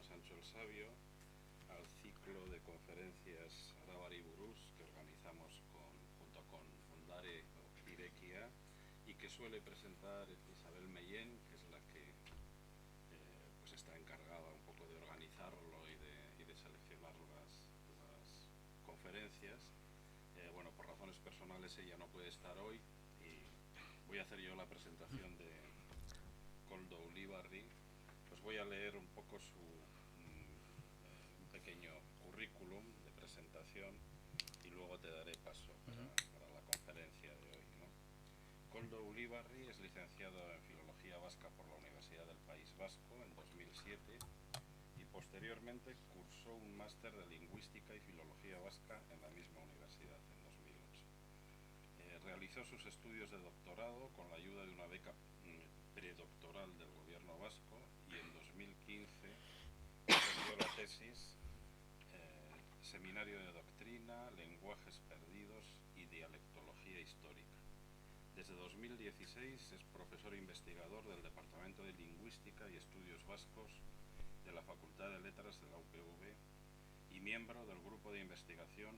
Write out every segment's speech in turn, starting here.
Antonio Sancho el Sabio, al ciclo de conferencias Arabari Burús que organizamos junto con Ondare Irekia y que suele presentar Isabel Mellén, que es la que pues está encargada un poco de organizarlo y de seleccionar las conferencias. Bueno, por razones personales ella no puede estar hoy y voy a hacer yo la presentación de Koldo Ulibarri. Os voy a leer un poco un pequeño currículum de presentación y luego te daré paso para la conferencia de hoy, ¿no? Koldo Ulibarri es licenciado en Filología Vasca por la Universidad del País Vasco en 2007 y posteriormente cursó un máster de Lingüística y Filología Vasca en la misma universidad en 2008. Realizó sus estudios de doctorado con la ayuda de una beca predoctoral del gobierno vasco y en 2015 defendió la tesis Seminario de Doctrina, Lenguajes Perdidos y Dialectología Histórica. Desde 2016 es profesor investigador del Departamento de Lingüística y Estudios Vascos de la Facultad de Letras de la UPV y miembro del grupo de investigación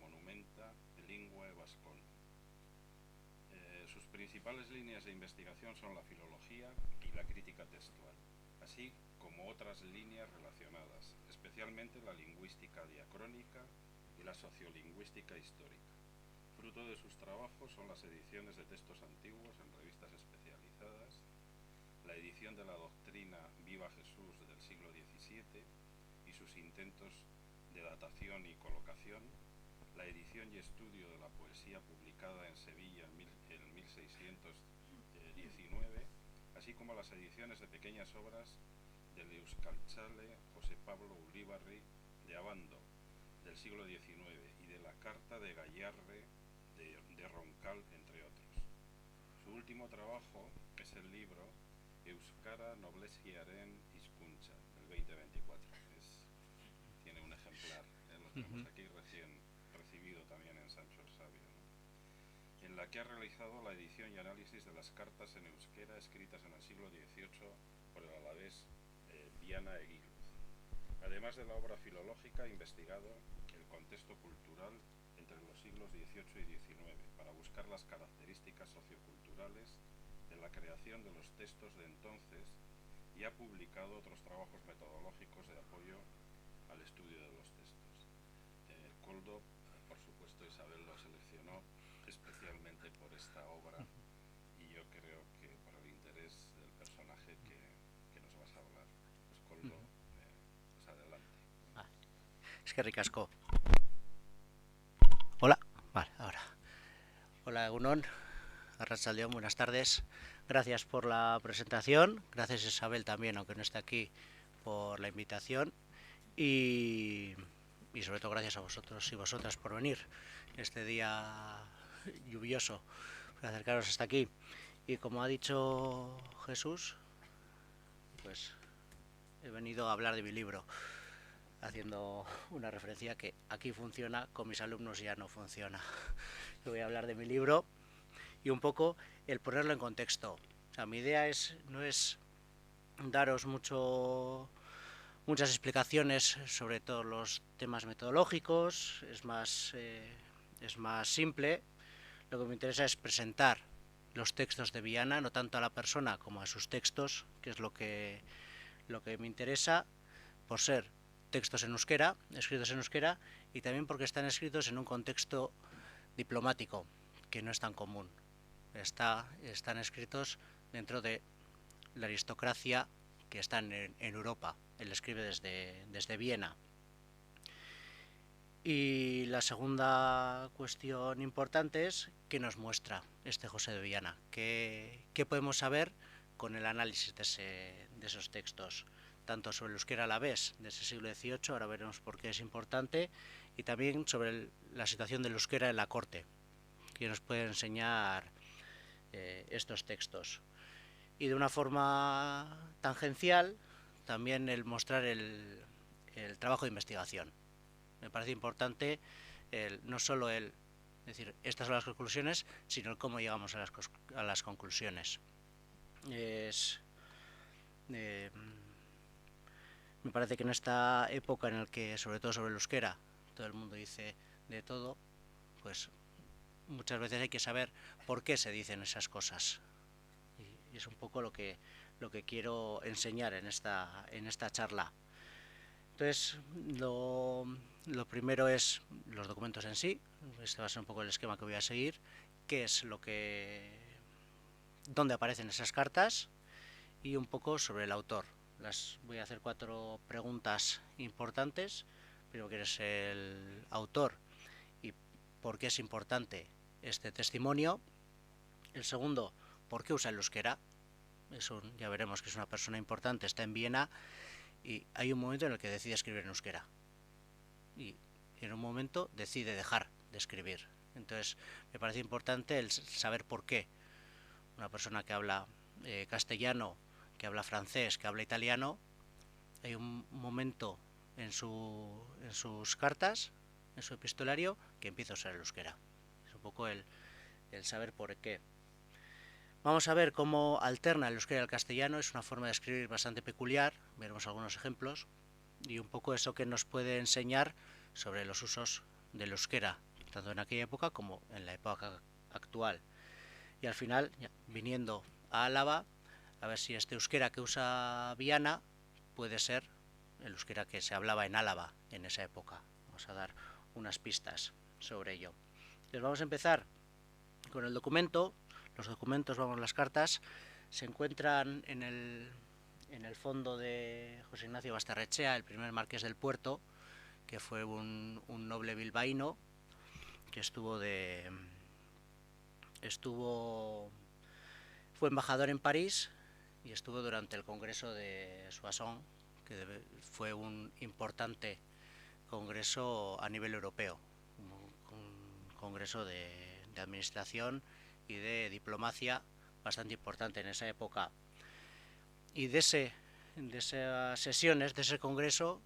Monumenta Linguae Vascon. Sus principales líneas de investigación son la filología y la crítica textual, así como otras líneas relacionadas, especialmente la lingüística diacrónica y la sociolingüística histórica. Fruto de sus trabajos son las ediciones de textos antiguos en revistas especializadas, la edición de la doctrina Viva Jesús del siglo XVII y sus intentos de datación y colocación, la edición y estudio de la poesía publicada en Sevilla en 1619, así como las ediciones de pequeñas obras del Euskaltzale José Pablo Ulibarri de Abando del siglo XIX y de la Carta de Gallarre de Roncal, entre otros. Su último trabajo es el libro Euskara Noblesiaren Hizkuntza del 2024. Tiene un ejemplar, lo tenemos aquí recién recibido también en Sancho el Sabio, ¿no? En la que ha realizado la edición y análisis de las cartas en euskera escritas en el siglo XVIII por el alavés Viana Eguiluz. Además de la obra filológica, ha investigado el contexto cultural entre los siglos XVIII y XIX para buscar las características socioculturales de la creación de los textos de entonces y ha publicado otros trabajos metodológicos de apoyo al estudio de los textos. Koldo, por supuesto, Isabel lo seleccionó especialmente por esta obra y yo creo que por el interés del personaje que nos vas a hablar. Pues Koldo, pues adelante. Es que ricasco. Hola, vale, ahora. Hola, Egunon, Arratsaldeon, buenas tardes. Gracias por la presentación. Gracias, Isabel, también, aunque no esté aquí, por la invitación. Y sobre todo gracias a vosotros y vosotras por venir este día lluvioso, por acercaros hasta aquí. Y como ha dicho Jesús, pues he venido a hablar de mi libro, haciendo una referencia que aquí funciona, con mis alumnos ya no funciona. Yo voy a hablar de mi libro y un poco el ponerlo en contexto. O sea, mi idea no es daros muchas explicaciones sobre todos los temas metodológicos, es más simple. Lo que me interesa es presentar los textos de Viana, no tanto a la persona como a sus textos, que es lo que me interesa, por ser textos en euskera, escritos en euskera, y también porque están escritos en un contexto diplomático, que no es tan común. Están escritos dentro de la aristocracia que está en Europa. Él escribe desde Viena. Y la segunda cuestión importante es qué nos muestra este José de Viana, qué podemos saber con el análisis de esos textos, tanto sobre el euskera alavés de ese siglo XVIII, ahora veremos por qué es importante, y también sobre la situación del euskera en la corte, que nos puede enseñar estos textos. Y de una forma tangencial, también el mostrar el trabajo de investigación. Me parece importante no solo decir estas son las conclusiones, sino el cómo llegamos a las conclusiones. Me Me parece que en esta época en la que, sobre todo sobre el euskera, todo el mundo dice de todo, pues muchas veces hay que saber por qué se dicen esas cosas. Y es un poco lo que quiero enseñar en esta charla. Entonces, lo primero es los documentos en sí. Este va a ser un poco el esquema que voy a seguir. ¿Qué es dónde aparecen esas cartas? Y un poco sobre el autor. Voy a hacer 4 preguntas importantes. Primero, ¿quién es el autor y por qué es importante este testimonio? El segundo, ¿por qué usa el euskera? Ya veremos que es una persona importante, está en Viena y hay un momento en el que decide escribir en euskera. Y en un momento decide dejar de escribir. Entonces, me parece importante el saber por qué una persona que habla castellano, que habla francés, que habla italiano, hay un momento en sus cartas, en su epistolario, que empieza a usar el euskera. Es un poco el saber por qué. Vamos a ver cómo alterna el euskera y el castellano. Es una forma de escribir bastante peculiar. Veremos algunos ejemplos. Y un poco eso que nos puede enseñar sobre los usos del euskera, tanto en aquella época como en la época actual. Y al final, ya, viniendo a Álava, a ver si este euskera que usa Viana puede ser el euskera que se hablaba en Álava en esa época. Vamos a dar unas pistas sobre ello. Entonces vamos a empezar con el documento. Los documentos, las cartas, se encuentran en el fondo de José Ignacio Basterrechea, el primer marqués del Puerto, que fue un noble bilbaíno que fue embajador en París y estuvo durante el Congreso de Soissons, que fue un importante congreso a nivel europeo, un congreso de administración y de diplomacia bastante importante en esa época. Y de esas sesiones, de ese congreso,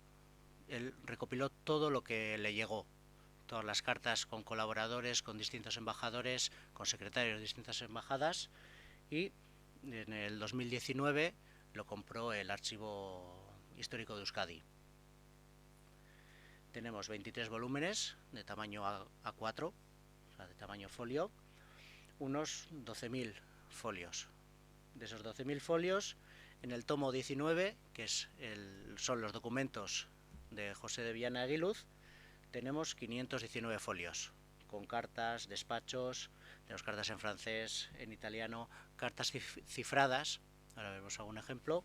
él recopiló todo lo que le llegó, todas las cartas con colaboradores, con distintos embajadores, con secretarios de distintas embajadas, y en el 2019 lo compró el Archivo Histórico de Euskadi. Tenemos 23 volúmenes de tamaño A4, o sea, de tamaño folio, unos 12.000 folios. De esos 12.000 folios, en el tomo 19, que son los documentos de José de Viana Aguiluz, tenemos 519 folios, con cartas, despachos, tenemos cartas en francés, en italiano, cartas cifradas, ahora vemos algún ejemplo,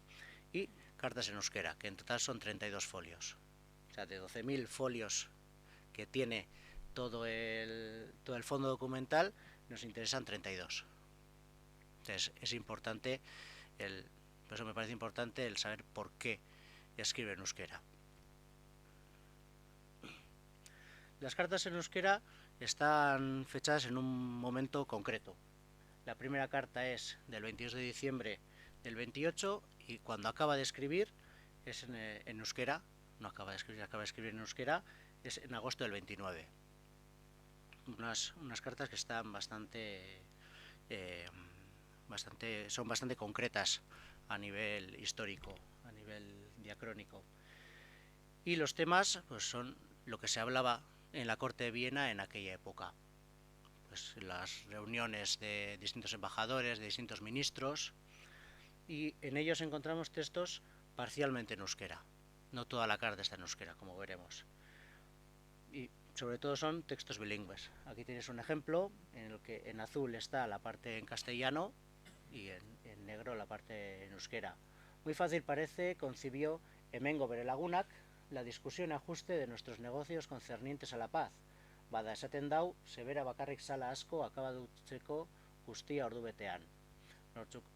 y cartas en euskera, que en total son 32 folios. O sea, de 12.000 folios que tiene todo el fondo documental, nos interesan 32. Entonces, es importante, por eso me parece importante el saber por qué escribe en euskera. Las cartas en euskera están fechadas en un momento concreto. La primera carta es del 22 de diciembre del 28 y cuando acaba de escribir es en euskera, no acaba de escribir, acaba de escribir en euskera, es en agosto del 29. Unas cartas que están son bastante concretas a nivel histórico, a nivel diacrónico. Y los temas pues son lo que se hablaba en la corte de Viena en aquella época. Pues las reuniones de distintos embajadores, de distintos ministros, y en ellos encontramos textos parcialmente en euskera. No toda la carta está en euskera, como veremos. Y sobre todo son textos bilingües. Aquí tienes un ejemplo en el que en azul está la parte en castellano y en negro la parte en euskera. Muy fácil parece, concibió Hemengo bere lagunak la discusión y ajuste de nuestros negocios concernientes a la paz. Bada esaten dau, sebera bakarrik sala asko acaba dutzeko guztia ordubetean.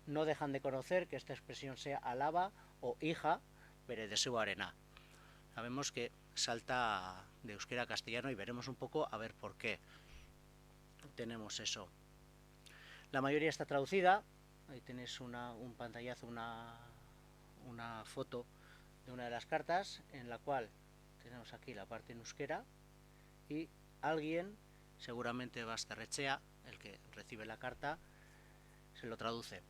No dejan de conocer que esta expresión sea alaba o hija bere deseoarena. Sabemos que salta de euskera a castellano y veremos un poco a ver por qué tenemos eso. La mayoría está traducida. Ahí tenéis un pantallazo, una foto de una de las cartas en la cual tenemos aquí la parte en euskera y alguien, seguramente Basterrechea, el que recibe la carta, se lo traduce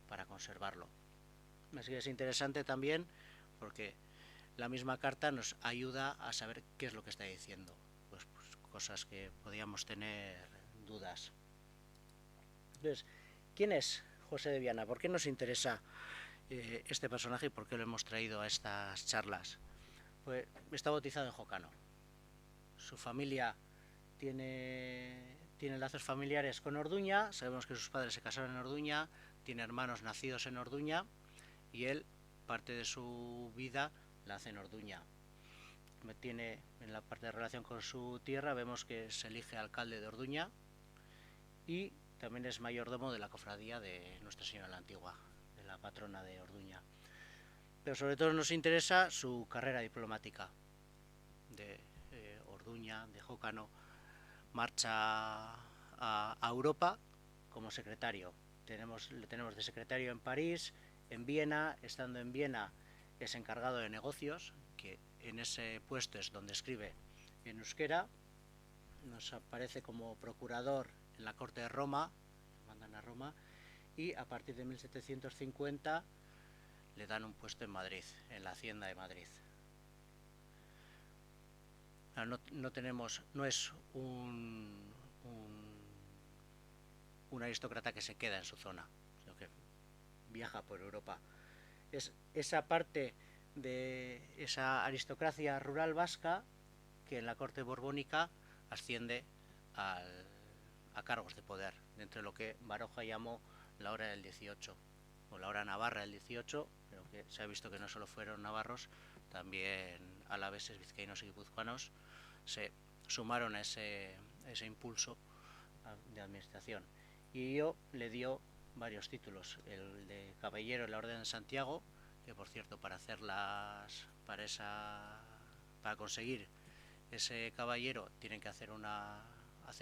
para conservarlo. Así que es interesante también porque la misma carta nos ayuda a saber qué es lo que está diciendo, pues cosas que podíamos tener dudas. Entonces, ¿quién es José de Viana? ¿Por qué nos interesa este personaje y por qué lo hemos traído a estas charlas? Pues está bautizado en Jocano. Su familia tiene lazos familiares con Orduña. Sabemos que sus padres se casaron en Orduña, tiene hermanos nacidos en Orduña y él parte de su vida la hace en Orduña. Tiene, en la parte de relación con su tierra, vemos que se elige alcalde de Orduña y también es mayordomo de la cofradía de Nuestra Señora de la Antigua, de la patrona de Orduña. Pero sobre todo nos interesa su carrera diplomática de Orduña, de Jocano. Marcha a Europa como secretario. Le tenemos de secretario en París, en Viena. Estando en Viena es encargado de negocios, que en ese puesto es donde escribe en euskera. Nos aparece como procurador en la corte de Roma, mandan a Roma, y a partir de 1750 le dan un puesto en Madrid, en la Hacienda de Madrid. No es un aristócrata que se queda en su zona, sino que viaja por Europa. Es esa parte de esa aristocracia rural vasca que en la corte borbónica asciende a cargos de poder, dentro de lo que Baroja llamó la hora del 18, o la hora navarra del 18, pero que se ha visto que no solo fueron navarros, también alaveses, vizcaínos y guipuzcoanos se sumaron a ese impulso de administración. Y ello le dio varios títulos: el de caballero en la Orden de Santiago, que por cierto para conseguir ese caballero tienen que hacen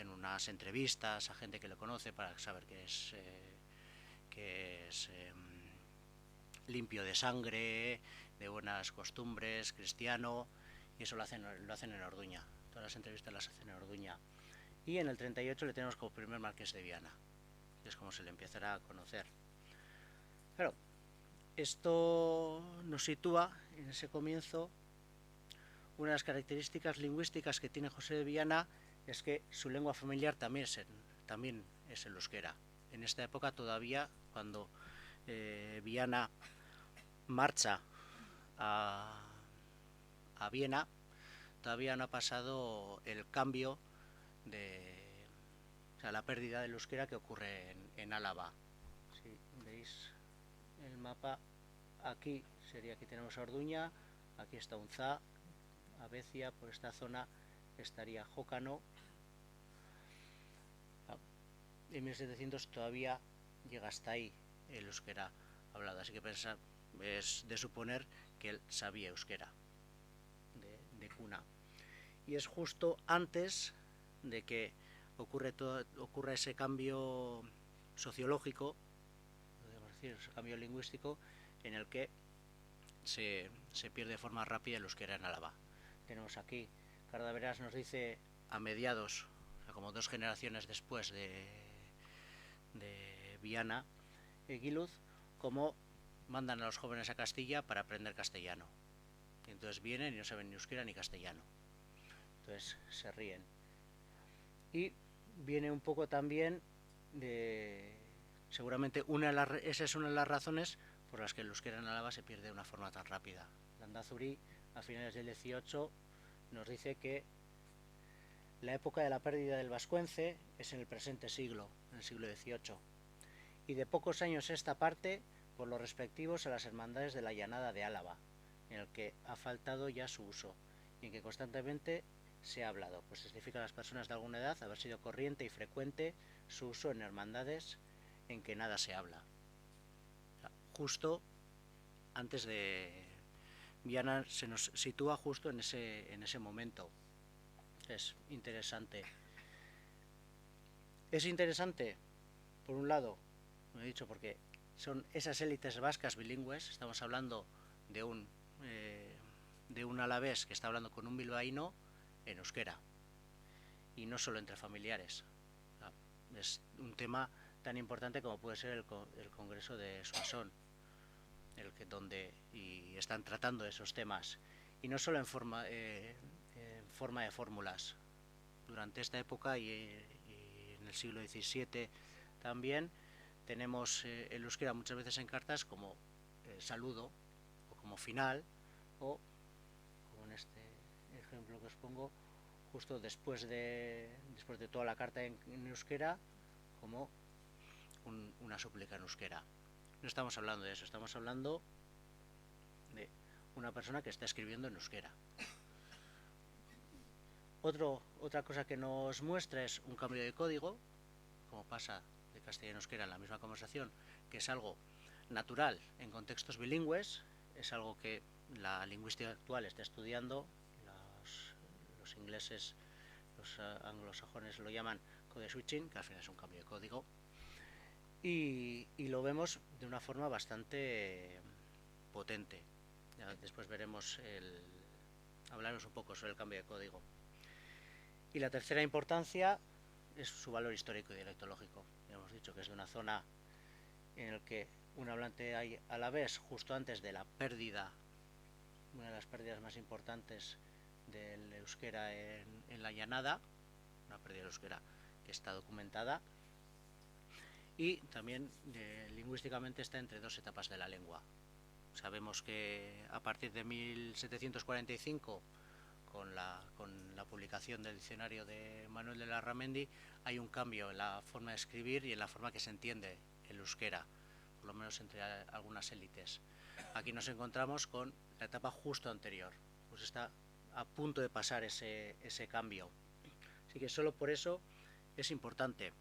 unas entrevistas a gente que lo conoce para saber que es limpio de sangre, de buenas costumbres, cristiano, y eso lo hacen en Orduña. Todas las entrevistas las hacen en Orduña. Y en el 38 le tenemos como primer marqués de Viana, que es como se le empezará a conocer. Claro, esto nos sitúa en ese comienzo. Una de las características lingüísticas que tiene José de Viana es que su lengua familiar también es el euskera. En esta época todavía, cuando Viana marcha a Viena, todavía no ha pasado el cambio la pérdida del euskera que ocurre en Álava. Si veis el mapa, aquí tenemos a Orduña, aquí está Unzá, Abecia, por esta zona estaría Jocano. En 1700 todavía llega hasta ahí el euskera hablado, así que es de suponer que él sabía euskera de cuna. Y es justo antes de que ocurra ese cambio sociológico, podemos decir, ese cambio lingüístico, en el que se pierde de forma rápida el euskera en Álava. Tenemos aquí, Cardaveras nos dice a mediados, o sea, como 2 generaciones después de Viana, Eguiluz, cómo mandan a los jóvenes a Castilla para aprender castellano. Y entonces vienen y no saben ni euskera ni castellano. Entonces se ríen. Y viene un poco también seguramente esa es una de las razones por las que el euskera en Álava se pierde de una forma tan rápida. Landazuri, a finales del 18, nos dice que la época de la pérdida del vascuence es en el presente siglo, en el siglo XVIII, y de pocos años esta parte por los respectivos a las hermandades de la llanada de Álava, en el que ha faltado ya su uso y en que constantemente se ha hablado, pues significa a las personas de alguna edad haber sido corriente y frecuente su uso en hermandades en que nada se habla. Justo antes de Viana se nos sitúa justo en ese momento. Es interesante. Es interesante, por un lado, como he dicho, porque son esas élites vascas bilingües. Estamos hablando de un alavés que está hablando con un bilbaíno en euskera, y no solo entre familiares. Es un tema tan importante como puede ser el Congreso de Soissons, y están tratando esos temas. y no solo en forma de fórmulas. Durante esta época y en el siglo XVII también tenemos el euskera muchas veces en cartas como saludo o como final, o como en este ejemplo que os pongo, justo después de toda la carta en euskera, como una súplica en euskera. No estamos hablando de eso, estamos hablando de una persona que está escribiendo en euskera. Otra cosa que nos muestra es un cambio de código, como pasa de castellano a euskera en la misma conversación, que es algo natural en contextos bilingües, es algo que la lingüística actual está estudiando, los ingleses, los anglosajones lo llaman code switching, que al final es un cambio de código, y lo vemos de una forma bastante potente. Ya después veremos hablaremos un poco sobre el cambio de código. Y la tercera importancia es su valor histórico y dialectológico. Ya hemos dicho que es de una zona en la que un hablante hay a la vez justo antes de la pérdida, una de las pérdidas más importantes del euskera en la llanada, una pérdida del euskera que está documentada, y también lingüísticamente está entre dos etapas de la lengua. Sabemos que a partir de 1745, con la publicación del diccionario de Manuel de Larramendi, hay un cambio en la forma de escribir y en la forma que se entiende el euskera, por lo menos entre algunas élites. Aquí nos encontramos con la etapa justo anterior, pues está a punto de pasar ese cambio. Así que solo por eso es importante.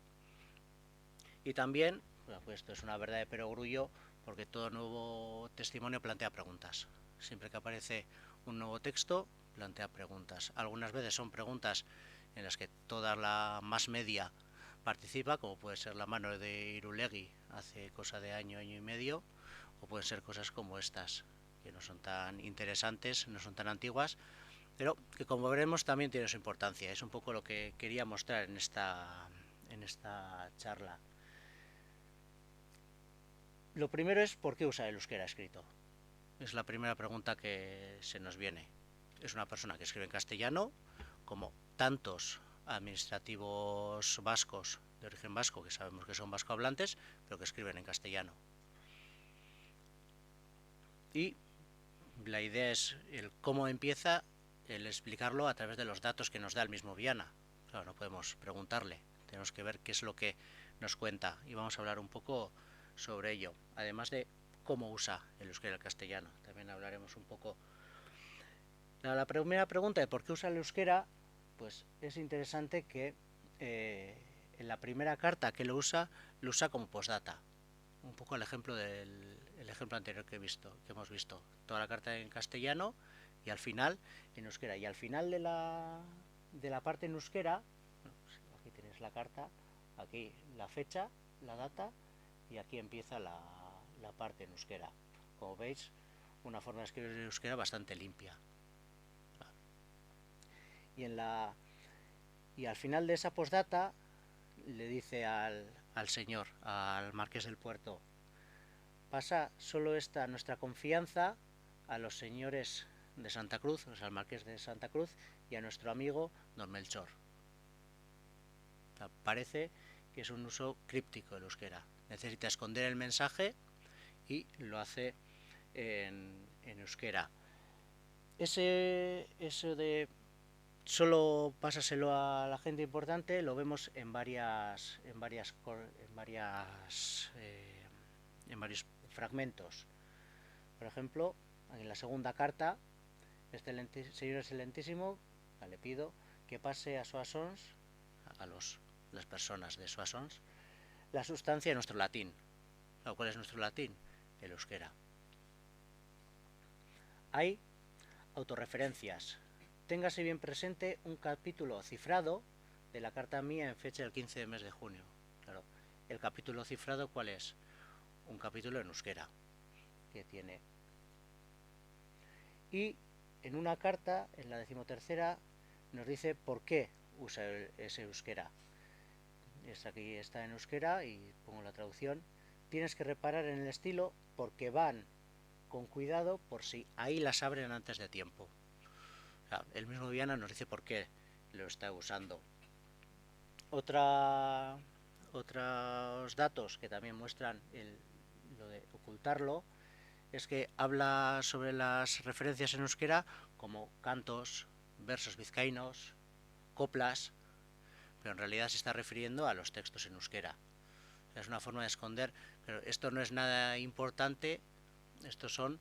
Y también, pues esto es una verdad de perogrullo, porque todo nuevo testimonio plantea preguntas. Siempre que aparece un nuevo texto, plantea preguntas. Algunas veces son preguntas en las que toda la más media participa, como puede ser la mano de Irulegui hace cosa de año y medio, o pueden ser cosas como estas, que no son tan interesantes, no son tan antiguas, pero que, como veremos, también tiene su importancia. Es un poco lo que quería mostrar en esta charla. Lo primero es ¿por qué usar el euskera escrito? Es la primera pregunta que se nos viene. Es una persona que escribe en castellano, como tantos administrativos vascos de origen vasco, que sabemos que son vascohablantes, pero que escriben en castellano. Y la idea es el cómo empieza, el explicarlo a través de los datos que nos da el mismo Viana. Claro, no podemos preguntarle, tenemos que ver qué es lo que nos cuenta, y vamos a hablar un poco sobre ello, además de cómo usa el euskera y el castellano. También hablaremos un poco. La primera pregunta de por qué usa el euskera, pues es interesante que en la primera carta que lo usa como postdata. Un poco el ejemplo anterior que hemos visto. Toda la carta en castellano y al final en euskera. Y al final de la parte en euskera, bueno, pues aquí tienes la carta, aquí la fecha, la data, y aquí empieza la parte en euskera. Como veis, una forma de escribir en euskera bastante limpia. Y al final de esa postdata le dice al señor, al marqués del Puerto: pasa solo esta nuestra confianza a los señores de Santa Cruz, o sea, al marqués de Santa Cruz, y a nuestro amigo don Melchor. O sea, parece que es un uso críptico del euskera. Necesita esconder el mensaje y lo hace en euskera. Eso de solo pásaselo a la gente importante lo vemos en varios fragmentos. Por ejemplo, en la segunda carta, señor excelentísimo, le pido que pase a Soissons, a las personas de Soissons, la sustancia de nuestro latín. ¿Cuál es nuestro latín? El euskera. Hay autorreferencias. Téngase bien presente un capítulo cifrado de la carta mía en fecha del 15 de mes de junio. Claro, el capítulo cifrado, ¿cuál es? Un capítulo en euskera que tiene. Y en una carta, en la 13ª, nos dice por qué usa ese euskera. Aquí está en euskera y pongo la traducción. Tienes que reparar en el estilo porque van con cuidado por si ahí las abren antes de tiempo. sea, el mismo Viana nos dice por qué lo está usando. Otros datos que también muestran lo de ocultarlo es que habla sobre las referencias en euskera como cantos, versos vizcaínos, coplas, pero en realidad se está refiriendo a los textos en euskera. Es una forma de esconder, pero esto no es nada importante, estos son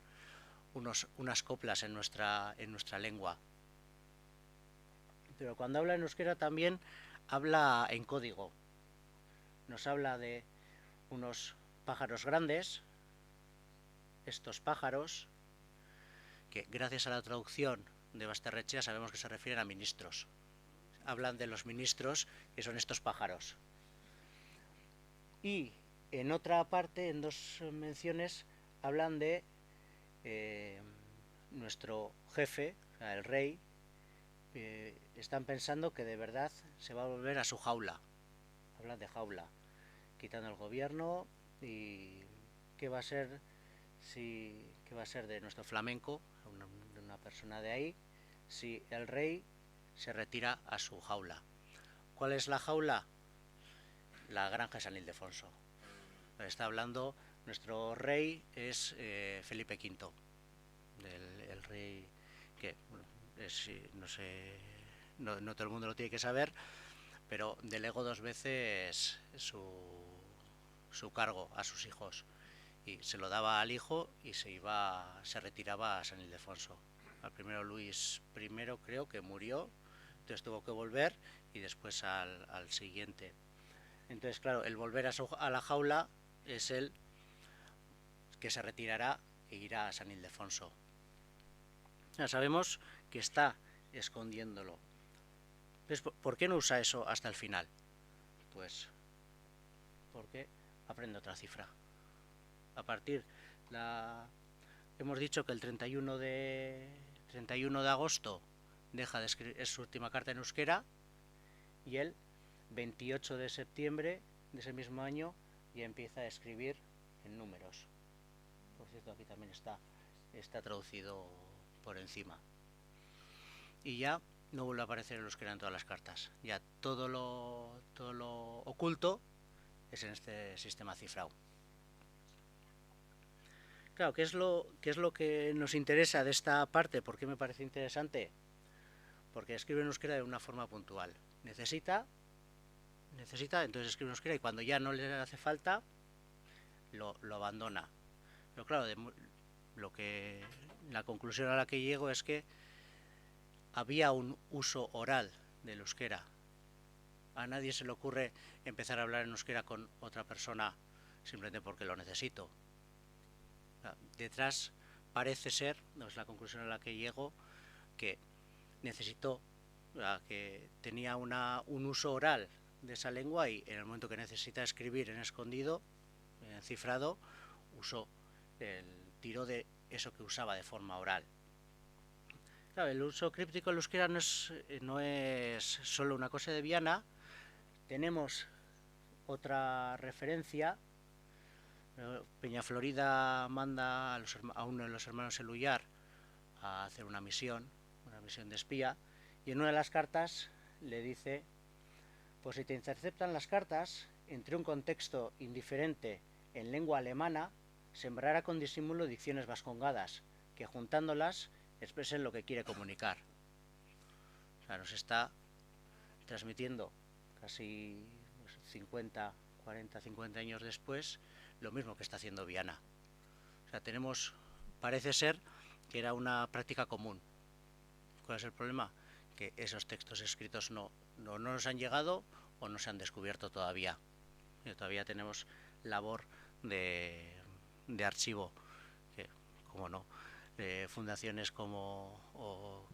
unas coplas en nuestra lengua. Pero cuando habla en euskera también habla en código. Nos habla de unos pájaros grandes, estos pájaros, que gracias a la traducción de Basterrechea sabemos que se refieren a ministros. Hablan de los ministros, que son estos pájaros. Y en otra parte, en dos menciones, hablan de nuestro jefe, o sea, el rey. Están pensando que de verdad se va a volver a su jaula. Hablan de jaula, quitando el gobierno y qué va a ser qué va a ser de nuestro flamenco, de una persona de ahí, si el rey se retira a su jaula. ¿Cuál es la jaula? La granja de San Ildefonso. Está hablando, nuestro rey es Felipe V, el rey que no sé, no todo el mundo lo tiene que saber, pero delegó 2 veces su cargo a sus hijos y se lo daba al hijo y se retiraba a San Ildefonso. Al primero Luis I creo que murió, entonces tuvo que volver y después al siguiente. Entonces, claro, el volver a la jaula es el que se retirará e irá a San Ildefonso. Ya sabemos que está escondiéndolo. Entonces, ¿por qué no usa eso hasta el final? Pues porque aprende otra cifra. A partir hemos dicho que el 31 de agosto deja de escribir, es su última carta en euskera, y el 28 de septiembre de ese mismo año ya empieza a escribir en números. Por cierto, aquí también está traducido por encima. Y ya no vuelve a aparecer el euskera en todas las cartas. Ya todo lo oculto es en este sistema cifrado. Claro, ¿qué es lo que nos interesa de esta parte? ¿Por qué me parece interesante? Porque escribe en euskera de una forma puntual. Necesita, entonces escribe en euskera y cuando ya no le hace falta, lo abandona. Pero claro, la conclusión a la que llego es que había un uso oral del euskera. A nadie se le ocurre empezar a hablar en euskera con otra persona simplemente porque lo necesito. Detrás parece ser, no es la conclusión a la que llego, que necesitó, que tenía un uso oral de esa lengua y en el momento que necesita escribir en escondido, en cifrado, tiró de eso que usaba de forma oral. Claro, el uso críptico del euskera no es solo una cosa de Viana. Tenemos otra referencia. Peñaflorida manda a uno de los hermanos Eluyar a hacer una misión de espía, y en una de las cartas le dice: pues si te interceptan las cartas entre un contexto indiferente en lengua alemana, sembrará con disimulo dicciones vascongadas que juntándolas expresen lo que quiere comunicar. O sea, nos está transmitiendo casi 40-50 años después lo mismo que está haciendo Viana. O sea, parece ser que era una práctica común. ¿Cuál es el problema? Que esos textos escritos no nos han llegado o no se han descubierto todavía. Y todavía tenemos labor de archivo, que, como no, fundaciones o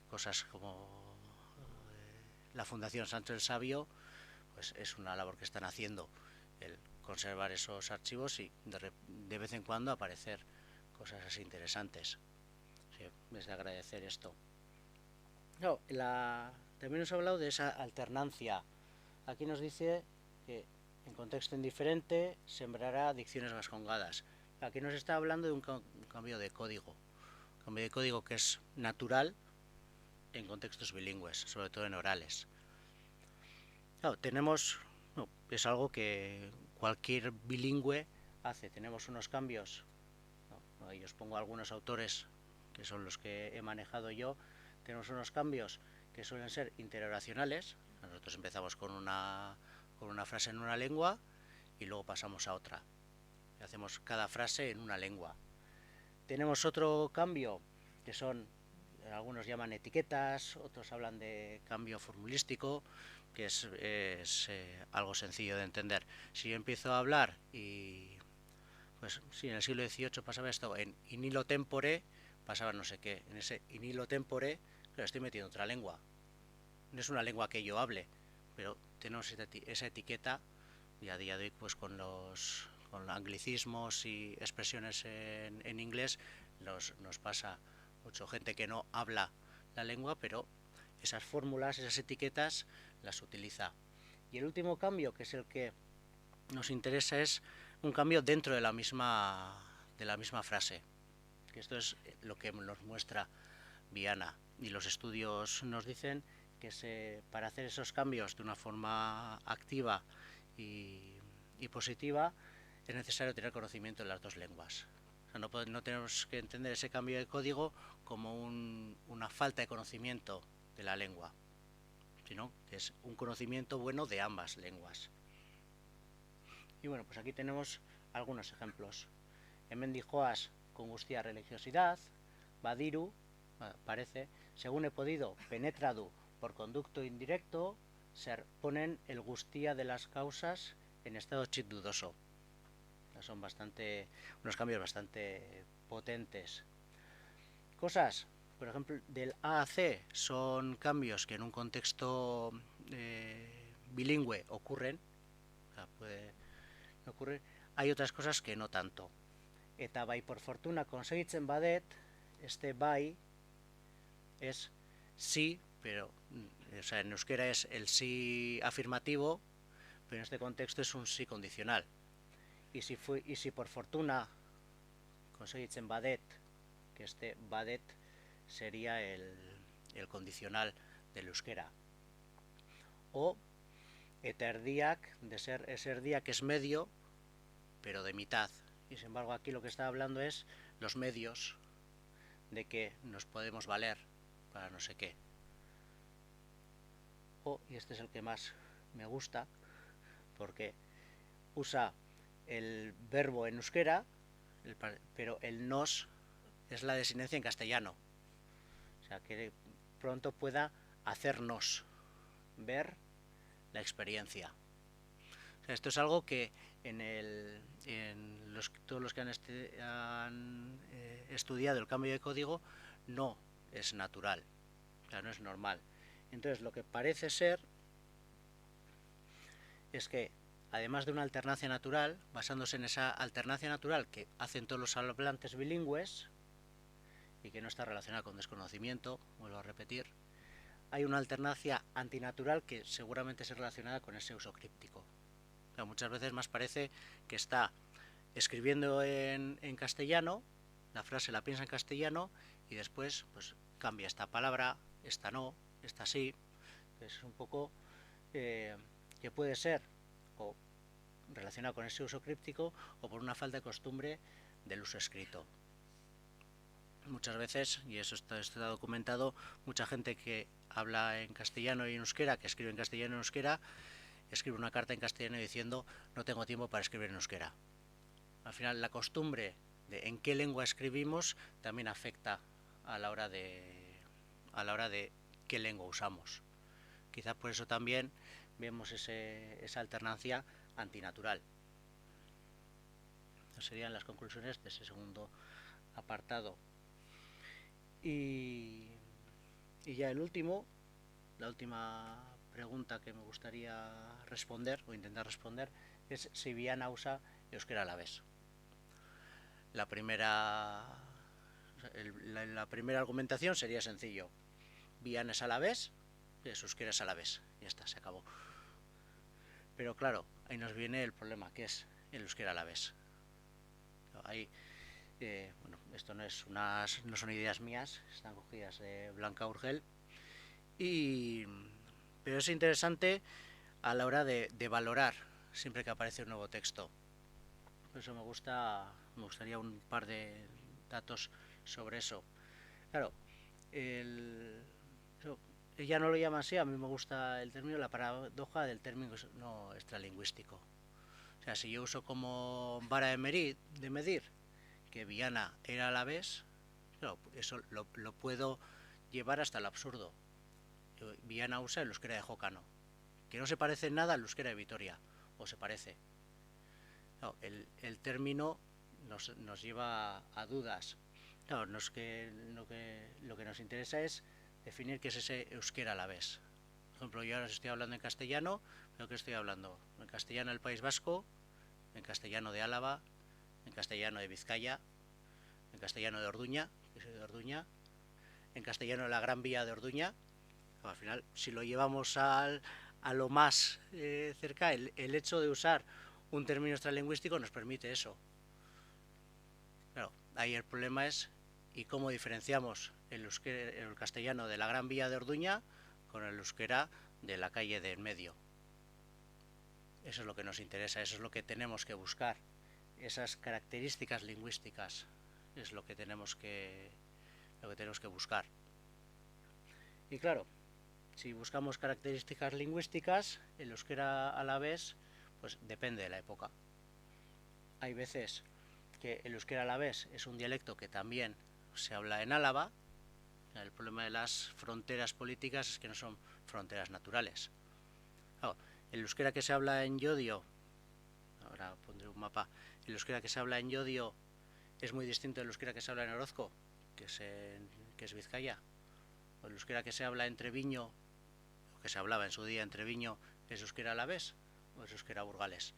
cosas como la Fundación Sancho el Sabio, pues es una labor que están haciendo, el conservar esos archivos y de vez en cuando aparecer cosas así interesantes. Sí, es de agradecer esto. No, también nos ha hablado de esa alternancia. Aquí nos dice que en contexto indiferente sembrará dicciones vascongadas. Aquí nos está hablando de un cambio de código. Un cambio de código que es natural en contextos bilingües, sobre todo en orales. Claro, tenemos, no, es algo que cualquier bilingüe hace. Tenemos unos cambios, no, ahí os pongo algunos autores que son los que he manejado yo. Tenemos unos cambios que suelen ser interoracionales. Nosotros empezamos con una frase en una lengua y luego pasamos a otra. Hacemos cada frase en una lengua. Tenemos otro cambio que son, algunos llaman etiquetas, otros hablan de cambio formulístico, que es algo sencillo de entender. Si yo empiezo a hablar y, pues si en el siglo XVIII pasaba esto, en in illo tempore pasaba no sé qué, en ese in illo tempore, claro, estoy metiendo otra lengua. No es una lengua que yo hable, pero tenemos esa etiqueta, y a día de hoy pues con los anglicismos y expresiones en inglés nos pasa mucho. Gente que no habla la lengua, pero esas fórmulas, esas etiquetas las utiliza. Y el último cambio, que es el que nos interesa, es un cambio dentro de la misma frase. Que esto es lo que nos muestra Viana. Y los estudios nos dicen que para hacer esos cambios de una forma activa y positiva es necesario tener conocimiento de las dos lenguas. O sea, no tenemos que entender ese cambio de código como una falta de conocimiento de la lengua, sino que es un conocimiento bueno de ambas lenguas. Y bueno, pues aquí tenemos algunos ejemplos. Hemen dijoaz con guztia religiosidad, badiru, parece, según he podido, penetradu por conducto indirecto, se ponen el guztia de las causas en estado chit dudoso. Son unos cambios bastante potentes. Cosas, por ejemplo, del A a C son cambios que en un contexto bilingüe ocurren. O sea, puede ocurrir. Hay otras cosas que no tanto. Eta bai por fortuna conseguitzen badet, este bai es sí, pero o sea, en euskera es el sí afirmativo, pero en este contexto es un sí condicional. Y si por fortuna conseguitzen badet, que este badet sería el condicional del euskera. O eterdiac, de ser día que es medio, pero de mitad. Y sin embargo aquí lo que está hablando es los medios de que nos podemos valer para no sé qué. Y este es el que más me gusta, porque usa el verbo en euskera, pero el nos es la desinencia en castellano. O sea, que pronto pueda hacernos ver la experiencia. O sea, esto es algo que todos los que han estudiado el cambio de código no es natural, o sea, no es normal. Entonces, lo que parece ser es que, además de una alternancia natural, basándose en esa alternancia natural que hacen todos los hablantes bilingües y que no está relacionada con desconocimiento, vuelvo a repetir, hay una alternancia antinatural que seguramente es relacionada con ese uso críptico. O sea, muchas veces más parece que está escribiendo en castellano, la frase la piensa en castellano y después pues cambia esta palabra, esta no, esta sí. Es un poco que puede ser o relacionado con ese uso críptico o por una falta de costumbre del uso escrito. Muchas veces, y eso está documentado, mucha gente que habla en castellano y en euskera, que escribe en castellano y en euskera, escribe una carta en castellano diciendo no tengo tiempo para escribir en euskera. Al final la costumbre de en qué lengua escribimos también afecta a la hora de qué lengua usamos. Quizá por eso también vemos esa alternancia antinatural. Esas serían las conclusiones de ese segundo apartado. Y ya la última pregunta que me gustaría responder o intentar responder es si Viana usa euskera alavés. La primera argumentación sería sencillo. Viana es alavés, es euskera es alavés. Ya está, se acabó. Pero claro, ahí nos viene el problema, que es el euskera alavés. Ahí, bueno, esto no son ideas mías, están cogidas de Blanca Urgel, Pero es interesante a la hora de valorar siempre que aparece un nuevo texto. Por eso me gustaría un par de datos sobre eso. Claro, ella no lo llama así, a mí me gusta el término, la paradoja del término no extralingüístico. O sea, si yo uso como vara de medir que Viana era alavés, claro, eso lo puedo llevar hasta el absurdo. Viana usa el euskera de Jócano, que no se parece en nada al euskera de Vitoria, o se parece. No, el término nos lleva a dudas. No, no es que lo que nos interesa es definir qué es ese euskera alavés. Por ejemplo, yo ahora estoy hablando en castellano, pero ¿qué estoy hablando? En castellano del País Vasco, en castellano de Álava, en castellano de Vizcaya, en castellano de Orduña, que soy de Orduña, en castellano de la Gran Vía de Orduña. Al final, si lo llevamos a lo más cerca, el hecho de usar un término extralingüístico nos permite eso. Claro, ahí el problema es y cómo diferenciamos el castellano de la Gran Vía de Orduña con el euskera de la calle del medio. Eso es lo que nos interesa, eso es lo que tenemos que buscar. Esas características lingüísticas es lo que tenemos que buscar. Y claro, si buscamos características lingüísticas, el euskera alavés, pues depende de la época. Hay veces que el euskera alavés es un dialecto que también se habla en Álava. El problema de las fronteras políticas es que no son fronteras naturales. Claro, el euskera que se habla en Llodio, ahora pondré un mapa, el euskera que se habla en Llodio es muy distinto del euskera que se habla en Orozco, que es Vizcaya. O el euskera que se habla en Treviño, o que se hablaba en su día en Treviño, es euskera alavés o es euskera burgalés.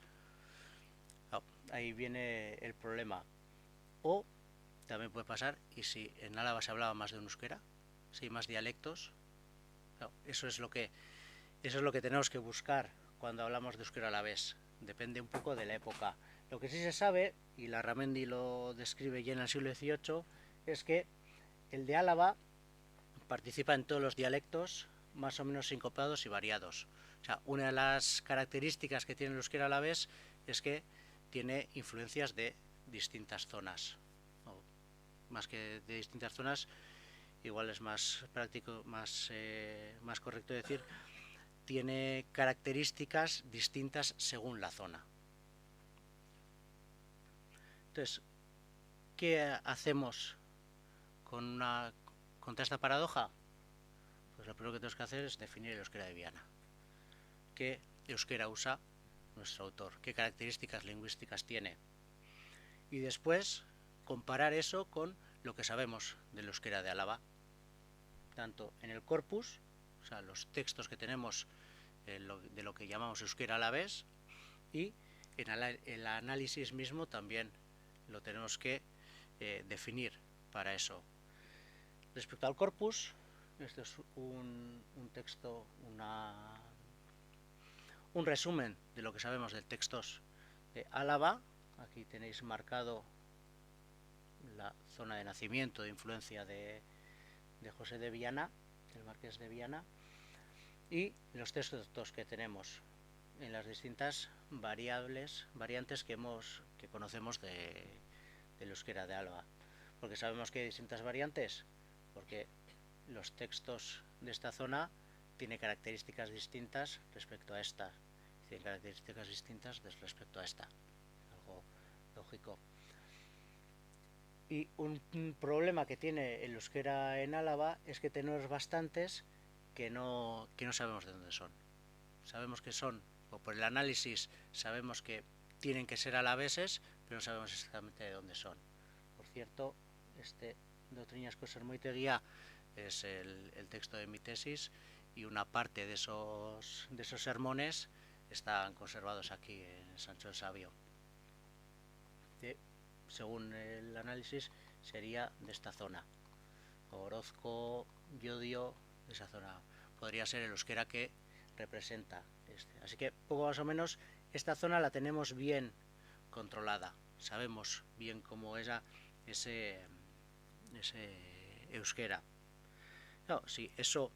Claro, ahí viene el problema. O también puede pasar, y si en Álava se hablaba más de un euskera, si hay más dialectos, claro, eso es lo que tenemos que buscar cuando hablamos de euskera alavés. Depende un poco de la época. Lo que sí se sabe, y Larramendi lo describe ya en el siglo XVIII, es que el de Álava participa en todos los dialectos más o menos sincopados y variados. O sea, una de las características que tiene el euskera alavés es que tiene influencias de distintas zonas. O más que de distintas zonas, igual es más práctico, más correcto decir, tiene características distintas según la zona. Entonces, ¿qué hacemos contra esta paradoja? Pues lo primero que tenemos que hacer es definir el euskera de Viana. ¿Qué euskera usa nuestro autor? ¿Qué características lingüísticas tiene? Y después comparar eso con lo que sabemos del euskera de Álava, tanto en el corpus, o sea, los textos que tenemos de lo que llamamos euskera alavés, y en el análisis mismo también lo tenemos que definir para eso. Respecto al corpus, este es un texto, un resumen de lo que sabemos de textos de Álava. Aquí tenéis marcado la zona de nacimiento de influencia de José de Viana, del Marqués de Viana, y los textos que tenemos en las distintas variantes que conocemos del euskera de Álava. Porque sabemos que hay distintas variantes, porque los textos de esta zona tienen características distintas respecto a esta. Tienen características distintas respecto a esta. Algo lógico. Y un problema que tiene el euskera en Álava es que tenemos bastantes que no sabemos de dónde son. Sabemos que son, o por el análisis sabemos que tienen que ser alaveses, pero no sabemos exactamente de dónde son. Por cierto, Doctrinas Koser-Moiteguía es el texto de mi tesis, y una parte de esos sermones están conservados aquí en Sancho el Sabio. Según el análisis, sería de esta zona. Orozco, Llodio, de esa zona. Podría ser el euskera que representa este. Así que, poco más o menos, esta zona la tenemos bien controlada. Sabemos bien cómo era ese euskera. Claro, si eso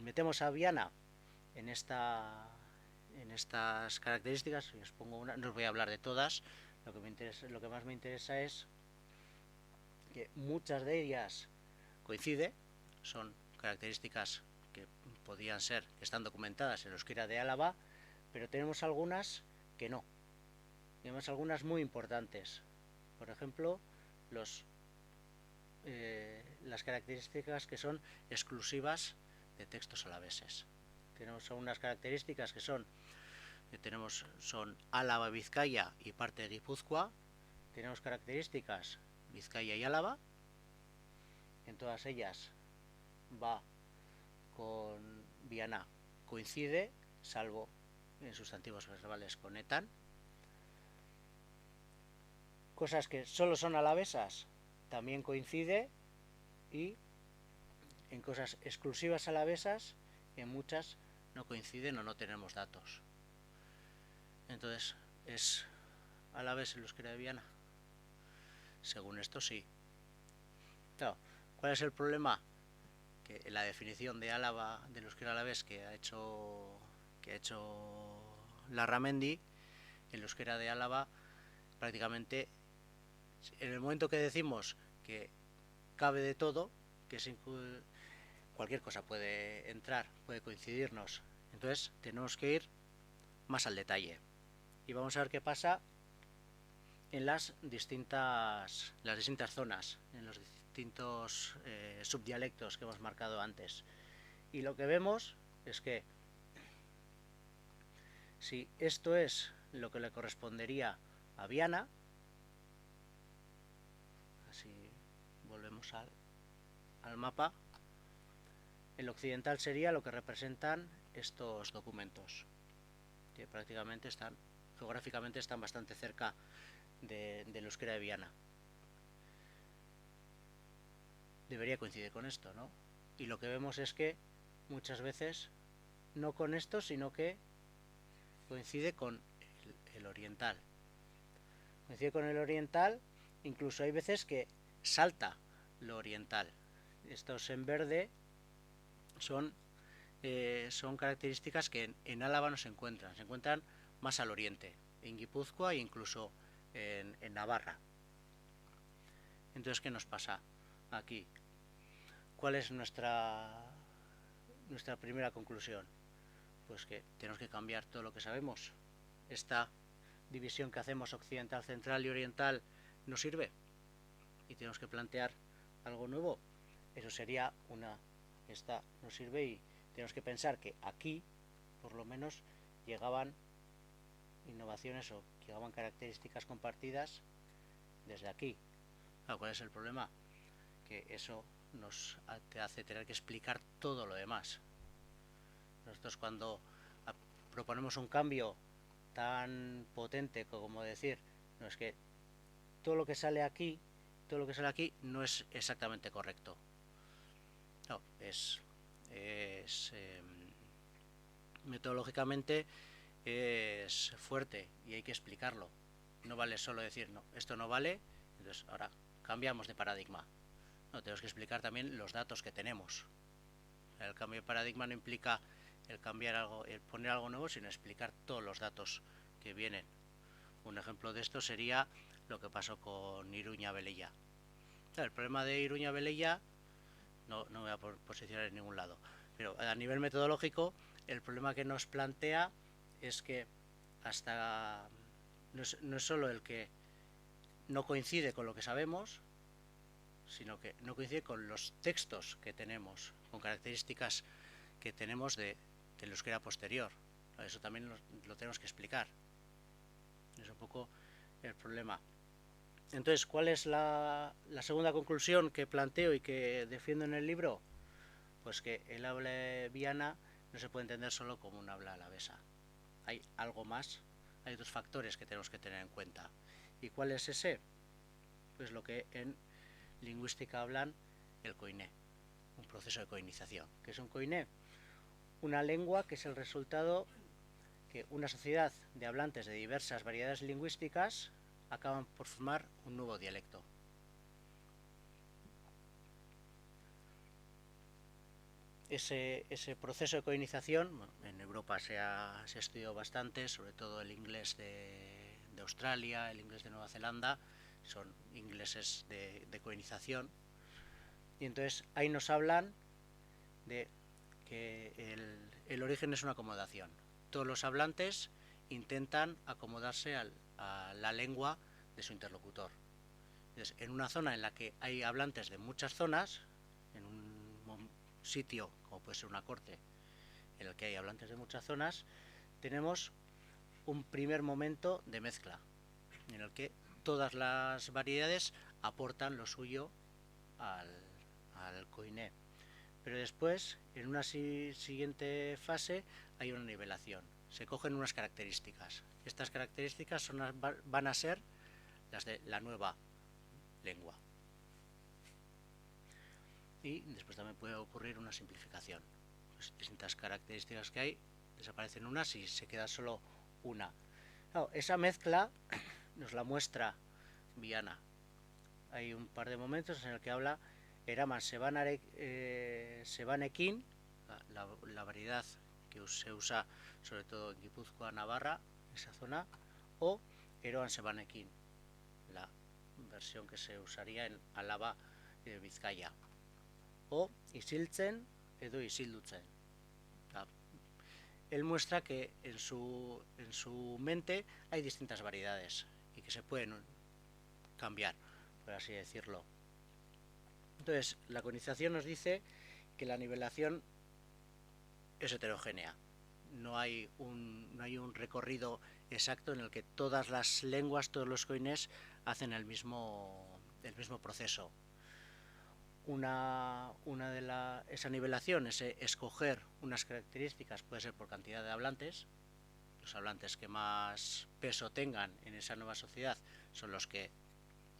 metemos a Viana en estas características, y os pongo una, no os voy a hablar de todas, lo que más me interesa es que muchas de ellas coinciden, son características que podían ser, que están documentadas en el euskera de Álava, pero tenemos algunas que no. Tenemos algunas muy importantes. Por ejemplo, las características que son exclusivas de textos alaveses. Tenemos unas características que son Álava, Vizcaya y parte de Guipúzcoa. Tenemos características Vizcaya y Álava. En todas ellas va con Viana, coincide, salvo en sustantivos verbales con etan. Cosas que solo son alavesas también coincide, y en cosas exclusivas alavesas, en muchas no coinciden o no tenemos datos. Entonces, ¿es alavés el euskera de Viana? Según esto, sí. Claro, ¿cuál es el problema? Que la definición de Álava, del euskera alavés que ha hecho Larramendi, el euskera de Álava, prácticamente, en el momento que decimos que cabe de todo, que cualquier cosa puede entrar, puede coincidirnos, entonces tenemos que ir más al detalle. Y vamos a ver qué pasa en las distintas zonas, en los distintos subdialectos que hemos marcado antes. Y lo que vemos es que si esto es lo que le correspondería a Viana, así volvemos al mapa, el occidental sería lo que representan estos documentos, que prácticamente geográficamente están bastante cerca del euskera de Viana. Debería coincidir con esto, ¿no? Y lo que vemos es que muchas veces no con esto, sino que coincide con el oriental. Coincide con el oriental, incluso hay veces que salta lo oriental. Estos en verde son características que en Álava no se encuentran más al oriente, en Guipúzcoa e incluso en Navarra. Entonces, ¿qué nos pasa aquí? ¿Cuál es nuestra primera conclusión? Pues que tenemos que cambiar todo lo que sabemos. Esta división que hacemos occidental, central y oriental no sirve y tenemos que plantear algo nuevo. Eso sería esta no sirve, y tenemos que pensar que aquí por lo menos llegaban innovaciones o llegaban características compartidas desde aquí. ¿Cuál es el problema? Que eso nos hace tener que explicar todo lo demás. Nosotros, cuando proponemos un cambio tan potente como decir, no, es que todo lo que sale aquí no es exactamente correcto. No, metodológicamente es fuerte y hay que explicarlo. No vale solo decir, no, esto no vale, entonces ahora cambiamos de paradigma. No, tenemos que explicar también los datos que tenemos. El cambio de paradigma no implica el cambiar algo, el poner algo nuevo, sino explicar todos los datos que vienen. Un ejemplo de esto sería lo que pasó con Iruña-Velella. El problema de Iruña-Velella, no me voy a posicionar en ningún lado, pero a nivel metodológico, el problema que nos plantea es que no es solo el que no coincide con lo que sabemos, sino que no coincide con los textos que tenemos, con características que tenemos del euskera posterior. Eso también lo tenemos que explicar. Es un poco el problema. Entonces, ¿cuál es la segunda conclusión que planteo y que defiendo en el libro? Pues que el habla viana no se puede entender solo como un habla alavesa. Hay algo más, hay otros factores que tenemos que tener en cuenta. ¿Y cuál es ese? Pues lo que en lingüística hablan el coiné, un proceso de coinización. ¿Qué es un coiné? Una lengua que es el resultado que una sociedad de hablantes de diversas variedades lingüísticas acaban por formar un nuevo dialecto. ese proceso de coinización, bueno, en Europa se ha estudiado bastante, sobre todo el inglés de Australia, el inglés de Nueva Zelanda, son ingleses de coinización. Y entonces ahí nos hablan de que el origen es una acomodación. Todos los hablantes intentan acomodarse a la lengua de su interlocutor. Entonces, en una zona en la que hay hablantes de muchas zonas, en un sitio como puede ser una corte en el que hay hablantes de muchas zonas, tenemos un primer momento de mezcla en el que todas las variedades aportan lo suyo al koiné. Pero después, en una siguiente fase, hay una nivelación. Se cogen unas características. Estas características van a ser las de la nueva lengua. Y después también puede ocurrir una simplificación. Pues distintas características que hay, desaparecen unas y se queda solo una. Claro, esa mezcla nos la muestra Viana. Hay un par de momentos en el que habla Eraman Sebanekin, la variedad que se usa sobre todo en Guipúzcoa, Navarra, esa zona, o Eroan Sebanekin, la versión que se usaría en Álava y Vizcaya, o Isiltzen edo Isildutzen. Él muestra que en su mente hay distintas variedades y que se pueden cambiar, por así decirlo. Entonces, la conización nos dice que la nivelación es heterogénea. No hay un recorrido exacto en el que todas las lenguas, todos los koinés hacen el mismo proceso. Esa nivelación, ese escoger unas características, puede ser por cantidad de hablantes. Los hablantes que más peso tengan en esa nueva sociedad son los que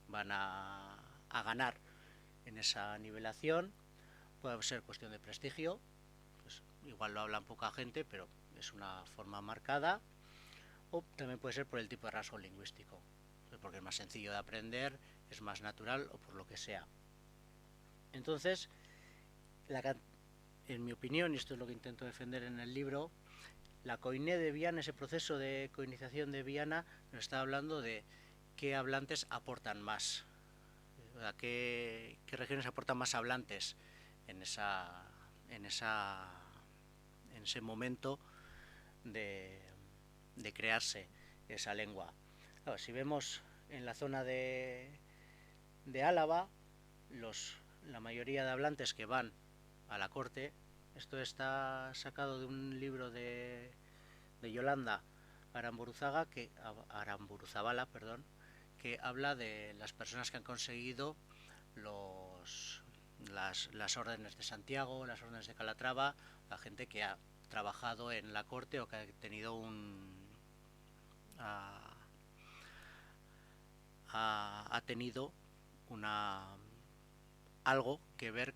van a ganar en esa nivelación. Puede ser cuestión de prestigio, pues igual lo hablan poca gente, pero es una forma marcada. O también puede ser por el tipo de rasgo lingüístico, porque es más sencillo de aprender, es más natural o por lo que sea. Entonces, en mi opinión, y esto es lo que intento defender en el libro, la koiné de Viana, ese proceso de koinización de Viana, nos está hablando de qué hablantes aportan más, qué regiones aportan más hablantes en ese momento de crearse esa lengua. Claro, si vemos en la zona de Álava, la mayoría de hablantes que van a la corte, esto está sacado de un libro de Yolanda Aramburuzabala, que habla de las personas que han conseguido las órdenes de Santiago, las órdenes de Calatrava, la gente que ha trabajado en la corte o que ha tenido ha tenido algo que ver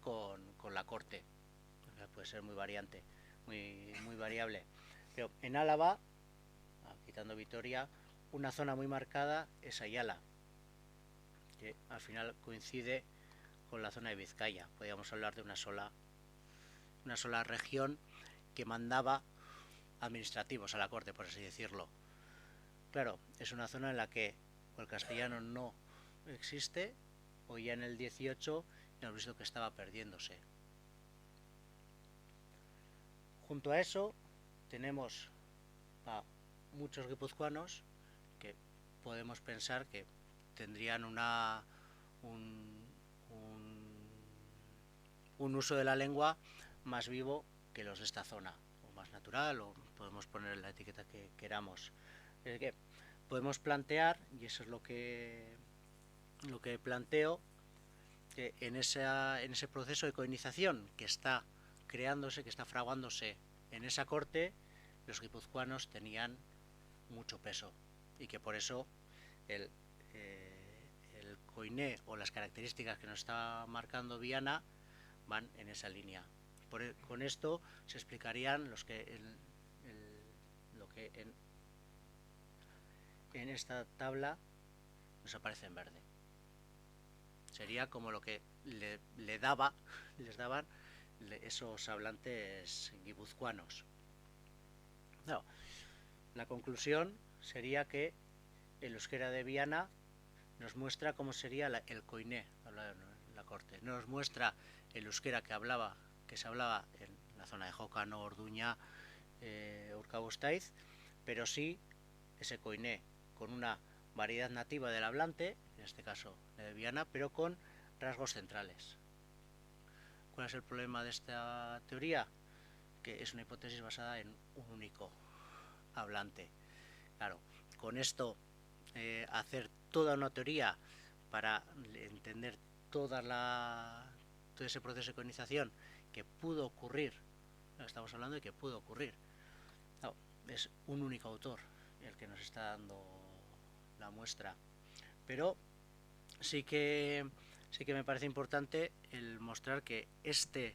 con la corte. Puede ser muy variante, muy variable. Pero en Álava, quitando Vitoria, una zona muy marcada es Ayala, que al final coincide con la zona de Vizcaya. Podríamos hablar de una sola región que mandaba administrativos a la corte, por así decirlo. Claro, es una zona en la que el castellano no existe, o ya en el 18 hemos visto que estaba perdiéndose. Junto a eso tenemos a muchos guipuzcoanos que podemos pensar que tendrían un uso de la lengua más vivo que los de esta zona, o más natural, o podemos poner la etiqueta que queramos. Es que podemos plantear, y eso es lo que planteo, que en ese proceso de coinización que está creándose, que está fraguándose en esa corte, los guipuzcoanos tenían mucho peso y que por eso el koiné o las características que nos está marcando Viana van en esa línea. Con esto se explicarían lo que en esta tabla nos aparece en verde. Sería como lo que les daban esos hablantes guipuzcoanos. No, la conclusión sería que el euskera de Viana nos muestra cómo sería el koiné, en la corte. Nos muestra el euskera que se hablaba en la zona de Jócano, Orduña, Urkabustaiz, pero sí ese koiné con una variedad nativa del hablante, en este caso de Viana, pero con rasgos centrales. ¿Cuál es el problema de esta teoría? Que es una hipótesis basada en un único hablante. Claro, con esto hacer toda una teoría para entender todo ese proceso de colonización que pudo ocurrir, estamos hablando de que pudo ocurrir, no, es un único autor el que nos está dando la muestra, pero sí que me parece importante el mostrar que este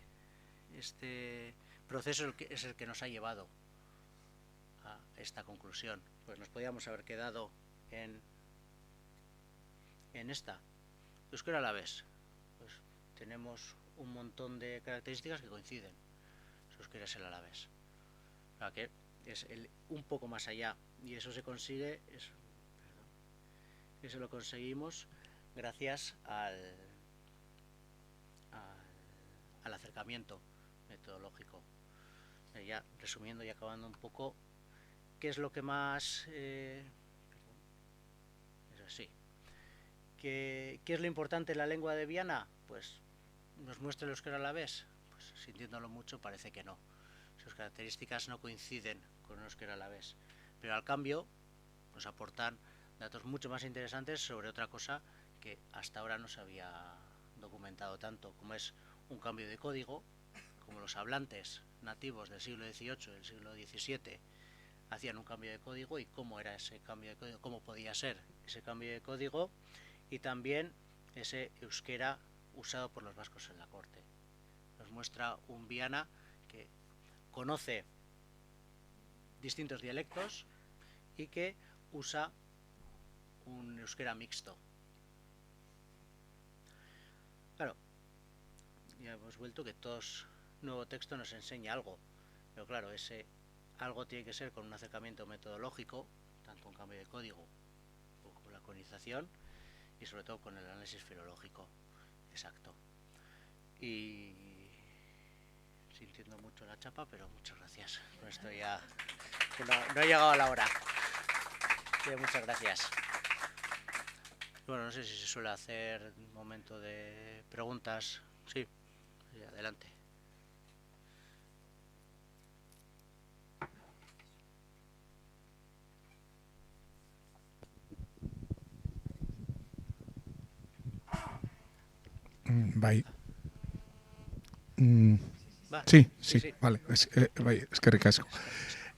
proceso es el que nos ha llevado a esta conclusión. Pues nos podíamos haber quedado en esta euskera alavés, pues tenemos un montón de características que coinciden. Su euskera es el alavés, o sea que es un poco más allá, y eso se consigue, eso lo conseguimos gracias al acercamiento metodológico. Ya resumiendo y acabando un poco, ¿qué es lo que más es así? ¿Qué es lo importante en la lengua de Viana? Pues nos muestra el euskera alavés. Pues sintiéndolo mucho parece que no. Sus características no coinciden con el euskera alavés, pero al cambio nos aportan datos mucho más interesantes sobre otra cosa que hasta ahora no se había documentado tanto, como es un cambio de código, como los hablantes nativos del siglo XVIII y del siglo XVII hacían un cambio de código y cómo era ese cambio de código, cómo podía ser ese cambio de código, y también ese euskera usado por los vascos en la corte. Nos muestra un Viana que conoce distintos dialectos y que usa un euskera mixto. Claro, ya hemos vuelto que todo nuevo texto nos enseña algo, pero claro, ese algo tiene que ser con un acercamiento metodológico, tanto un cambio de código como la colonización, y sobre todo con el análisis filológico exacto. Y sintiendo mucho la chapa, pero muchas gracias. Con esto ya que no he llegado a la hora. Muchas gracias. Bueno, no sé si se suele hacer un momento de preguntas. Sí, adelante. Bai. Sí, vale. Es que recasco.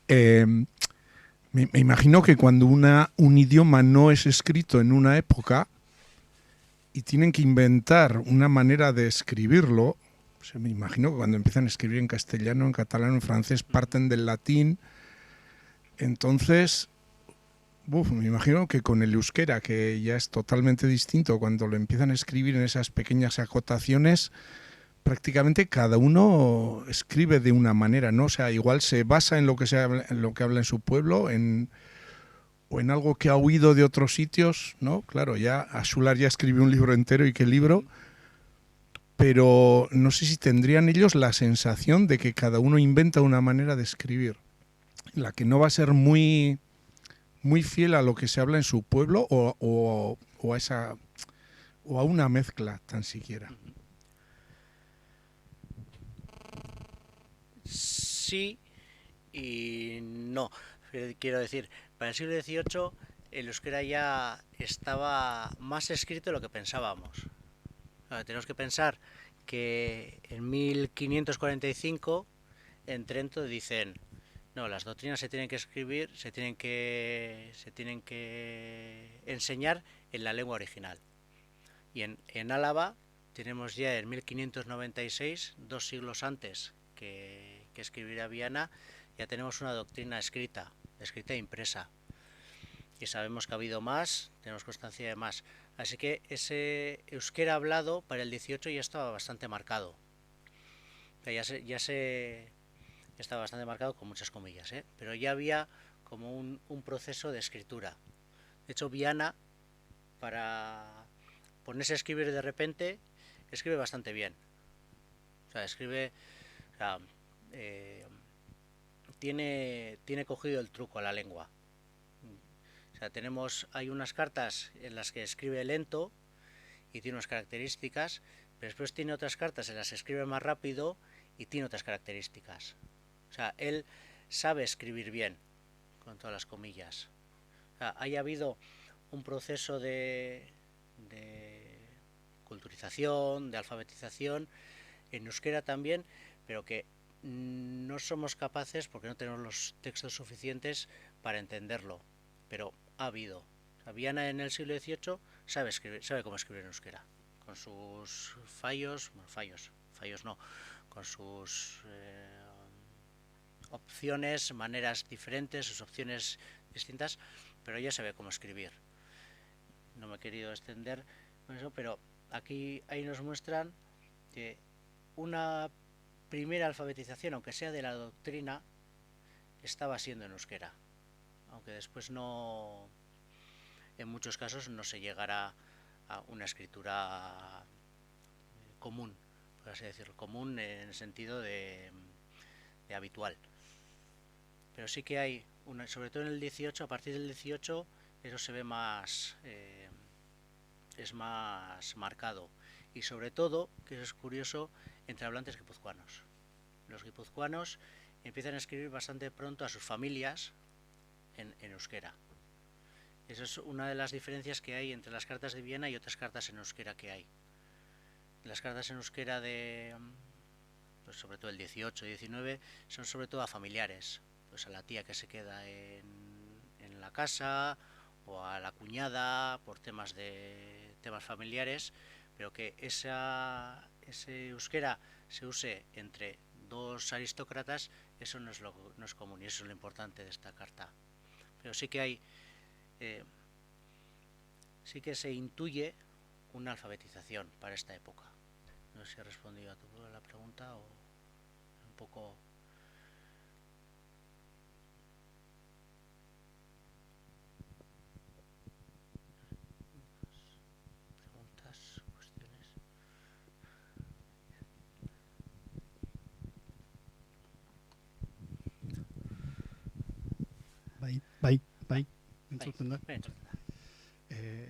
Me imagino que cuando un idioma no es escrito en una época y tienen que inventar una manera de escribirlo, pues me imagino que cuando empiezan a escribir en castellano, en catalán, en francés, parten del latín. Entonces, me imagino que con el euskera, que ya es totalmente distinto, cuando lo empiezan a escribir en esas pequeñas acotaciones, prácticamente cada uno escribe de una manera, ¿no? O sea, igual se basa en lo que habla en su pueblo, o en algo que ha oído de otros sitios, ¿no? Claro, ya Axular ya escribió un libro entero, y qué libro, pero no sé si tendrían ellos la sensación de que cada uno inventa una manera de escribir, la que no va a ser muy fiel a lo que se habla en su pueblo o a una mezcla tan siquiera. Sí y no. Quiero decir, para el siglo XVIII el euskera ya estaba más escrito de lo que pensábamos. Tenemos que pensar que en 1545 en Trento dicen: no, las doctrinas se tienen que escribir, se tienen que enseñar en la lengua original. Y en Álava tenemos ya en 1596, 2 siglos antes que escribirá Viana, ya tenemos una doctrina escrita e impresa. Y sabemos que ha habido más, tenemos constancia de más. Así que ese euskera hablado para el 18 ya estaba bastante marcado. que ya se está bastante marcado con muchas comillas, ¿eh? Pero ya había como un proceso de escritura. De hecho, Viana, para ponerse a escribir de repente, escribe bastante bien. O sea, escribe, o sea, eh, tiene cogido el truco a la lengua. O sea, hay unas cartas en las que escribe lento y tiene unas características, pero después tiene otras cartas en las que escribe más rápido y tiene otras características. O sea, él sabe escribir bien, con todas las comillas. O sea, haya habido un proceso de culturización, de alfabetización, en euskera también, pero que no somos capaces, porque no tenemos los textos suficientes para entenderlo, pero ha habido. O sea, Viana en el siglo XVIII sabe cómo escribir en euskera, con sus fallos, bueno, fallos no, con sus opciones, maneras diferentes, sus opciones distintas, pero ya sabe cómo escribir. No me he querido extender con eso, pero ahí nos muestran que una primera alfabetización, aunque sea de la doctrina, estaba siendo en euskera, aunque después no, en muchos casos no se llegará a una escritura común, por así decirlo, común en el sentido de habitual. Pero sí que hay, sobre todo en el 18, a partir del 18, eso se ve más, es más marcado. Y sobre todo, que eso es curioso, entre hablantes guipuzcoanos. Los guipuzcoanos empiezan a escribir bastante pronto a sus familias en euskera. Esa es una de las diferencias que hay entre las cartas de Viena y otras cartas en euskera que hay. Las cartas en euskera pues sobre todo el 18 y 19, son sobre todo a familiares. Pues a la tía que se queda en la casa, o a la cuñada, por temas familiares, pero que ese euskera se use entre dos aristócratas, eso no es común, y eso es lo importante de esta carta. Pero sí que hay, sí que se intuye una alfabetización para esta época. No sé si he respondido a la pregunta o un poco. Preguntas, cuestiones. Bai.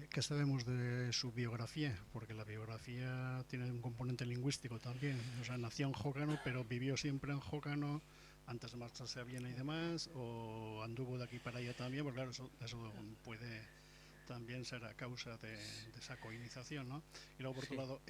¿Qué sabemos de su biografía? Porque la biografía tiene un componente lingüístico también. O sea, nació en Jócano, pero vivió siempre en Jócano antes de marcharse a Viena y demás, o anduvo de aquí para allá también, porque claro, eso puede también ser a causa de esa coinización, ¿no? Y luego, por otro lado,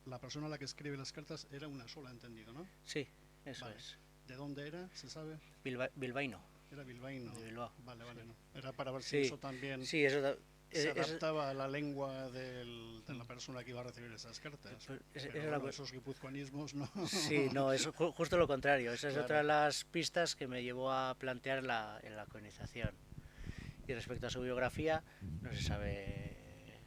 la persona a la que escribe las cartas era una sola, entendido, ¿no? Sí, eso vale. es. ¿De dónde era? ¿Se sabe? Bilbaíno. Era bilbaíno. De Bilbao. Vale, sí. no. Era para ver si Sí, eso también sí, eso se adaptaba a la lengua de la persona que iba a recibir esas cartas. Pero bueno, esos guipuzcoanismos no. Sí, no, es justo lo contrario. Esa es Claro. otra de las pistas que me llevó a plantear en la colonización. Y respecto a su biografía, no se sabe.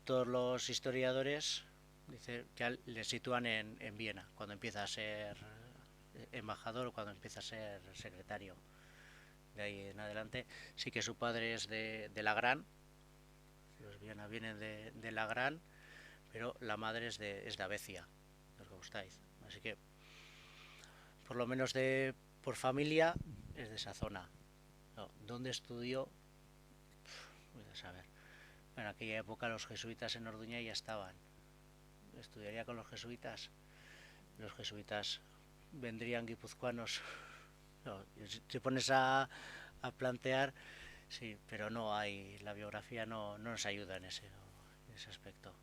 Todos los historiadores dicen que le sitúan en Viena, cuando empieza a ser embajador o cuando empieza a ser secretario. De ahí en adelante, sí que su padre es de Lagrán, los Viena vienen de Lagrán, pero la madre es de Avecia, de Orgostaiz. Así que, por lo menos por familia, es de esa zona. No, ¿dónde estudió? Voy a saber. En aquella época los jesuitas en Orduña ya estaban. ¿Estudiaría con los jesuitas? Los jesuitas vendrían guipuzcoanos. No, si pones a plantear, sí, pero no hay, la biografía no nos ayuda en ese aspecto.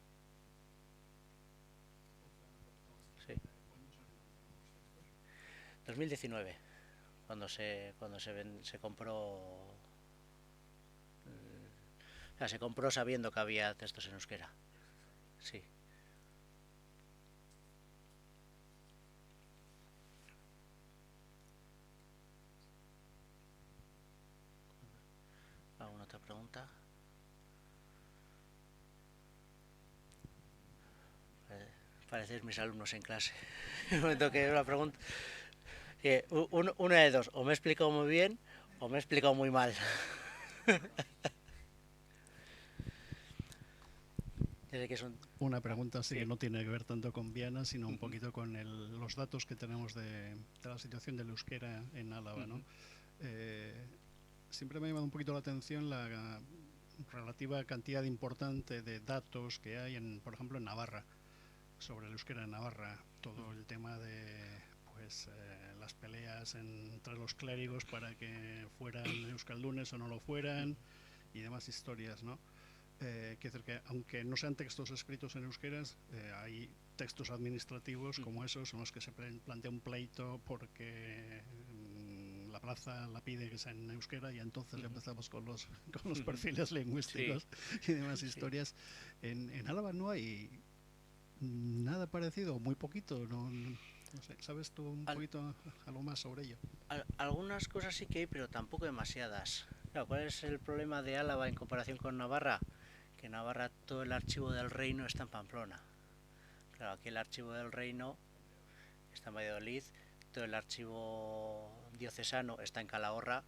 Sí. 2019, cuando se compró. O sea, se compró sabiendo que había textos en euskera. Sí. ¿Alguna otra pregunta? Parecéis mis alumnos en clase. En el momento que una pregunta, una de dos, o me he explicado muy bien o me he explicado muy mal. Desde que es una pregunta sí, que no tiene que ver tanto con Viana, sino un poquito con los datos que tenemos de la situación del euskera en Álava, ¿no? Siempre me ha llamado un poquito la atención la relativa cantidad importante de datos que hay, por ejemplo, en Navarra, sobre el euskera en Navarra. Todo el tema de las peleas entre los clérigos para que fueran euskaldunes o no lo fueran y demás historias, ¿no? Quiero decir que aunque no sean textos escritos en euskeras, hay textos administrativos como esos en los que se plantea un pleito porque la plaza la pide que sea en euskera y entonces empezamos con los perfiles lingüísticos y demás historias. En Álava no hay nada parecido, muy poquito, no sé, ¿sabes tú un poquito algo más sobre ello? Algunas cosas sí que hay, pero tampoco demasiadas. Claro, ¿cuál es el problema de Álava en comparación con Navarra? Que en Navarra todo el archivo del reino está en Pamplona. Claro, aquí el archivo del reino está en Valladolid, todo el archivo diocesano está en Calahorra.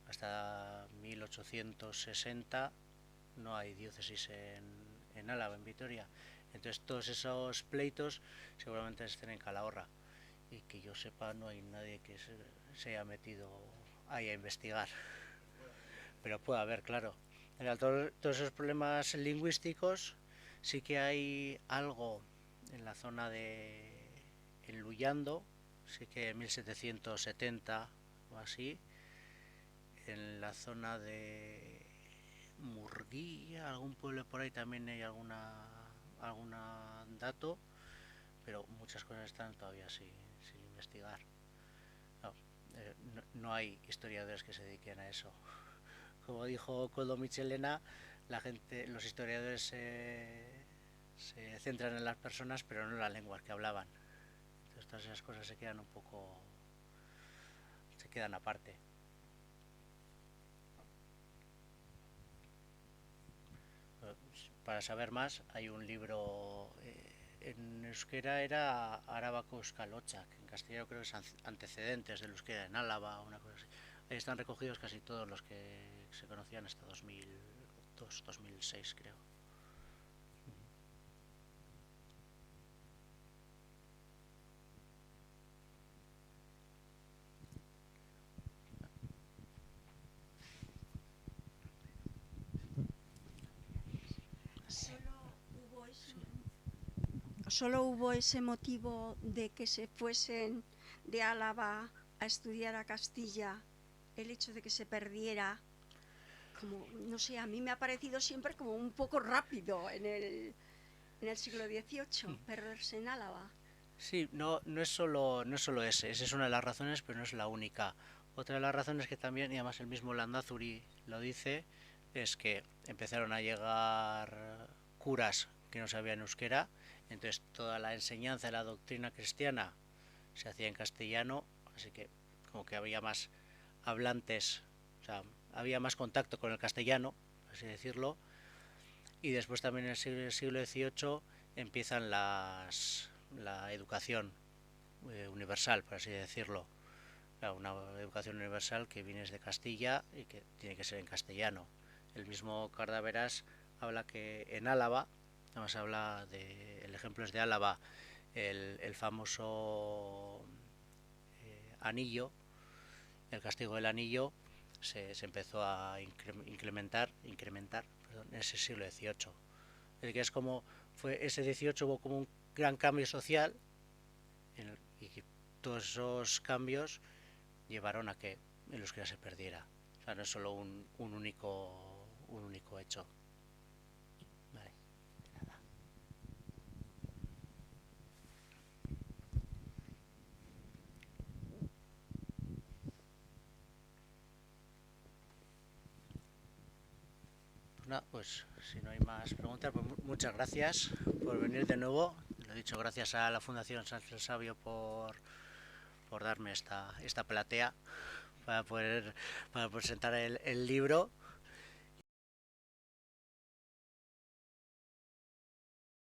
Hasta 1860 no hay diócesis en Álava, en Vitoria. Entonces todos esos pleitos seguramente estén en Calahorra. Y que yo sepa no hay nadie que se haya metido ahí a investigar. Pero puede haber, claro. Todos esos problemas lingüísticos, sí que hay algo en la zona de en Luyando, sí que en 1770 o así, en la zona de Murguía, algún pueblo por ahí también hay alguna dato, pero muchas cosas están todavía sin investigar. No hay historiadores que se dediquen a eso. Como dijo Koldo Michelena, los historiadores se centran en las personas, pero no en las lenguas que hablaban. Entonces todas esas cosas se quedan aparte. Para saber más, hay un libro en euskera, era Arabako Euskal-Hotzak, en castellano creo que es Antecedentes del euskera en Álava, una cosa así. Ahí están recogidos casi todos los que se conocían hasta 2002, 2006 creo. Solo hubo ese motivo de que se fuesen de Álava a estudiar a Castilla, el hecho de que se perdiera, como, no sé, a mí me ha parecido siempre como un poco rápido en el siglo XVIII, perderse en Álava. Sí, no es solo esa es una de las razones, pero no es la única. Otra de las razones que también, y además el mismo Landázuri lo dice, es que empezaron a llegar curas que no sabían euskera, entonces toda la enseñanza de la doctrina cristiana se hacía en castellano, así que como que había más hablantes, o sea, había más contacto con el castellano, así decirlo, y después también en el siglo XVIII empiezan la educación universal, por así decirlo. Claro, una educación universal que viene de Castilla y que tiene que ser en castellano. El mismo Cardaveras habla que en Álava, además habla el ejemplo es de Álava, el famoso anillo, el castigo del anillo, se empezó a incrementar en ese siglo XVIII. El que es como fue ese 18 hubo como un gran cambio social y que todos esos cambios llevaron a que el euskera se perdiera. O sea, no es solo un único hecho. Vale, nada. Pues nada, pues si no hay más preguntas, pues muchas gracias por venir de nuevo. Lo he dicho, gracias a la Fundación Sánchez Sabio por darme esta platea para poder presentar el libro.